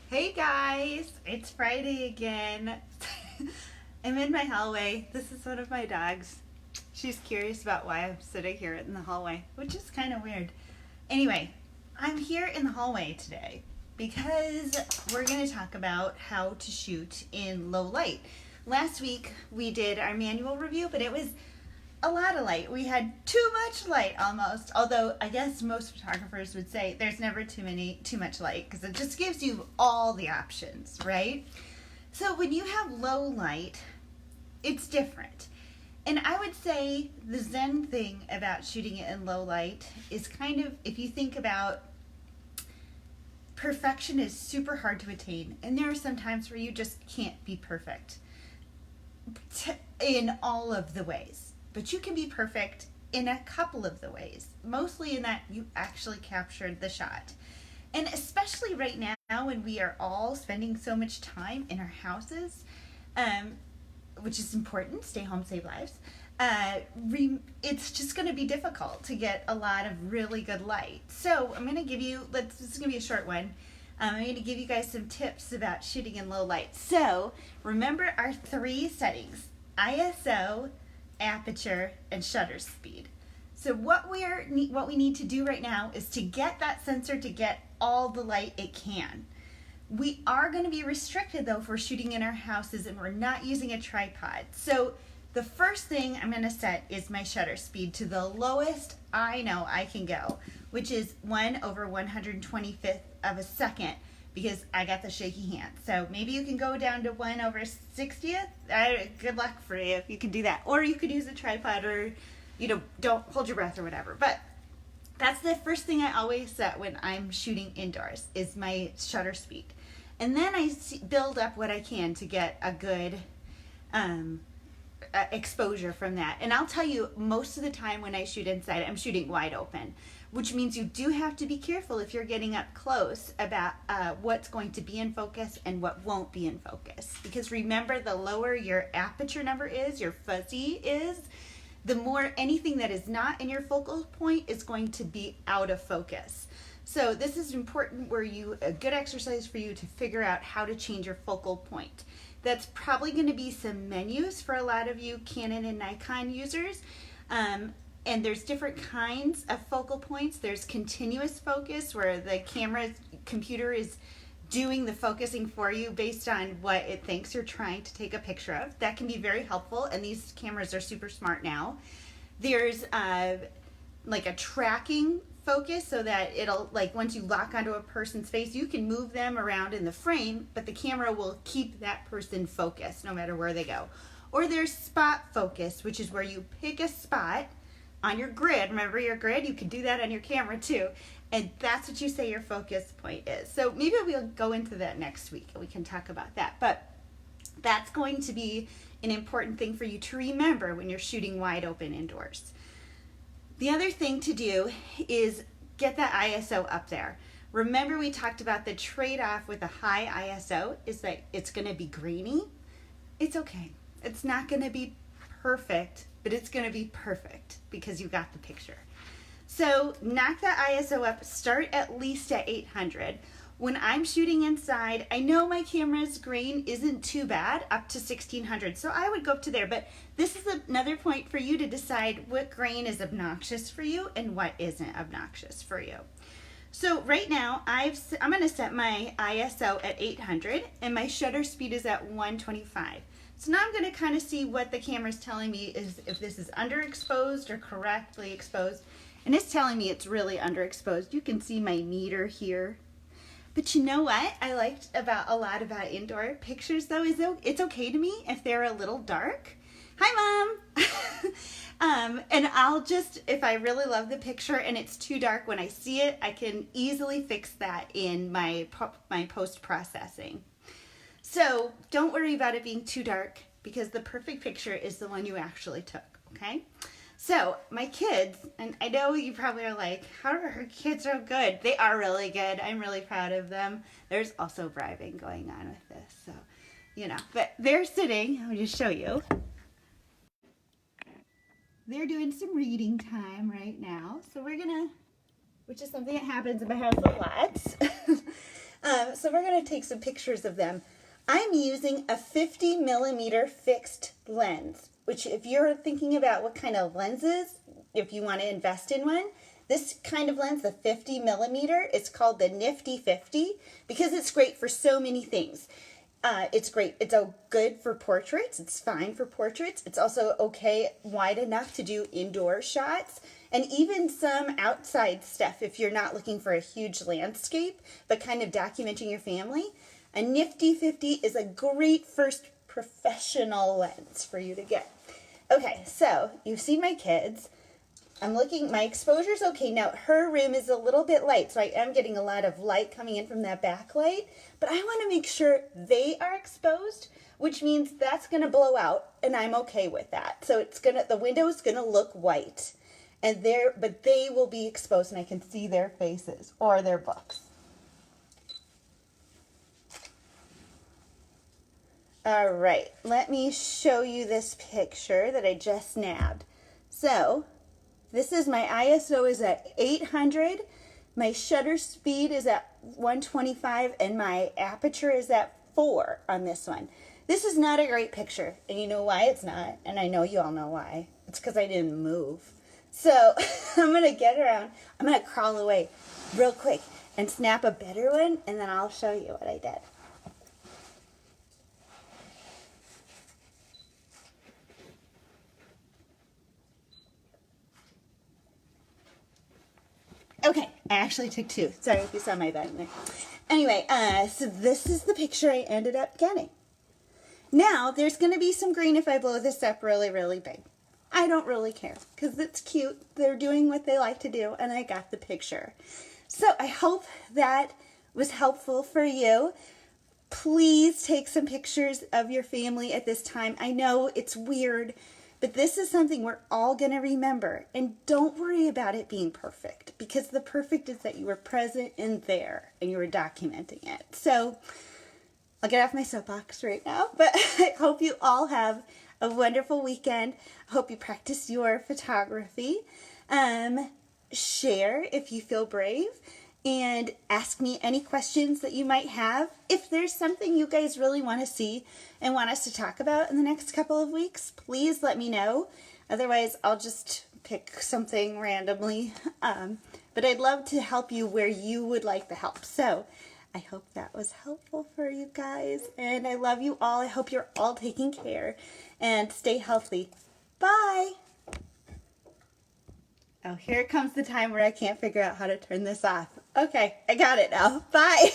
Hey guys, it's Friday again. I'm in my hallway. This is one of my dogs. She's curious about why I'm sitting here in the hallway, which is kind of weird. Anyway, I'm here in the hallway today because we're going to talk about how to shoot in low light. Last week we did our manual review, but it was a lot of light. We had too much light almost. Although I guess most photographers would say there's never too much light because it just gives you all the options, right? So when you have low light, it's different. And I would say the Zen thing about shooting it in low light is kind of, if you think about, perfection is super hard to attain. And there are some times where you just can't be perfect in all of the ways. But you can be perfect in a couple of the ways, mostly in that you actually captured the shot. And especially right now when we are all spending so much time in our houses, which is important, stay home, save lives, it's just going to be difficult to get a lot of really good light. So I'm going to give you, this is going to be a short one. I'm going to give you guys some tips about shooting in low light. So remember our three settings: ISO, aperture, and shutter speed. So what we need to do right now is to get that sensor to get all the light it can. We are going to be restricted though if we're shooting in our houses and we're not using a tripod. So the first thing I'm going to set is my shutter speed to the lowest I know I can go, which is 1/125th of a second, because I got the shaky hand. So maybe you can go down to 1/60th. Good luck for you if you can do that. Or you could use a tripod, or, don't hold your breath or whatever. But that's the first thing I always set when I'm shooting indoors, is my shutter speed. And then I build up what I can to get a good exposure from that. And I'll tell you, most of the time when I shoot inside, I'm shooting wide open, which means you do have to be careful if you're getting up close about what's going to be in focus and what won't be in focus. Because remember, the lower your aperture number is, your fuzzy is, the more anything that is not in your focal point is going to be out of focus. So this is important, a good exercise for you to figure out how to change your focal point. That's probably going to be some menus for a lot of you Canon and Nikon users. And there's different kinds of focal points. There's continuous focus, where the computer is doing the focusing for you based on what it thinks you're trying to take a picture of. That can be very helpful, and these cameras are super smart now. There's like a tracking focus, so that it'll, like, once you lock onto a person's face, you can move them around in the frame, but the camera will keep that person focused no matter where they go. Or there's spot focus, which is where you pick a spot on your grid. Remember your grid? You can do that on your camera too. And that's what you say your focus point is. So maybe we'll go into that next week and we can talk about that. But that's going to be an important thing for you to remember when you're shooting wide open indoors. The other thing to do is get that ISO up there. Remember, we talked about the trade-off with a high ISO is that it's going to be grainy. It's okay. It's not going to be perfect, but it's going to be perfect because you got the picture. So knock that ISO up. Start at least at 800. When I'm shooting inside, I know my camera's grain isn't too bad, up to 1600. So I would go up to there. But this is another point for you to decide what grain is obnoxious for you and what isn't obnoxious for you. So right now, I'm going to set my ISO at 800 and my shutter speed is at 125. So now I'm going to kind of see what the camera's telling me is if this is underexposed or correctly exposed. And it's telling me it's really underexposed. You can see my meter here. But you know what I liked a lot about indoor pictures though, is it's okay to me if they're a little dark. Hi, Mom. And I'll just, if I really love the picture and it's too dark when I see it, I can easily fix that in my post-processing. So don't worry about it being too dark, because the perfect picture is the one you actually took, okay? So my kids, and I know you probably are like, how are her kids so good? They are really good. I'm really proud of them. There's also bribing going on with this, so, But they're sitting, let me just show you. They're doing some reading time right now. So we're going to, which is something that happens in my house a lot. So we're going to take some pictures of them. I'm using a 50 millimeter fixed lens, which if you're thinking about what kind of lenses, if you want to invest in one, this kind of lens, the 50 millimeter, it's called the Nifty 50 because it's great for so many things. It's great. It's good for portraits. It's fine for portraits. It's also okay, wide enough to do indoor shots and even some outside stuff if you're not looking for a huge landscape, but kind of documenting your family. A Nifty 50 is a great first professional lens for you to get. Okay, so you've seen my kids. I'm looking, my exposure's okay. Now, her room is a little bit light, so I am getting a lot of light coming in from that backlight, but I want to make sure they are exposed, which means that's going to blow out, and I'm okay with that. So the window is going to look white, but they will be exposed, and I can see their faces or their books. All right, let me show you this picture that I just snapped. So, this is my ISO is at 800, my shutter speed is at 125, and my aperture is at 4 on this one. This is not a great picture, and you know why it's not, and I know you all know why. It's because I didn't move. So I'm going to get around, I'm going to crawl away real quick and snap a better one, and then I'll show you what I did. Okay, I actually took 2. Sorry if you saw my button there. Anyway, so this is the picture I ended up getting. Now, there's going to be some green if I blow this up really, really big. I don't really care because it's cute. They're doing what they like to do, and I got the picture. So I hope that was helpful for you. Please take some pictures of your family at this time. I know it's weird, but this is something we're all going to remember. And don't worry about it being perfect, because the perfect is that you were present and there and you were documenting it. So I'll get off my soapbox right now, but I hope you all have a wonderful weekend. I hope you practice your photography. Share if you feel brave, and ask me any questions that you might have. If there's something you guys really want to see and want us to talk about in the next couple of weeks, please let me know. Otherwise, I'll just pick something randomly. But I'd love to help you where you would like the help. So I hope that was helpful for you guys. And I love you all. I hope you're all taking care and stay healthy. Bye. Oh, here comes the time where I can't figure out how to turn this off. Okay, I got it now. Bye.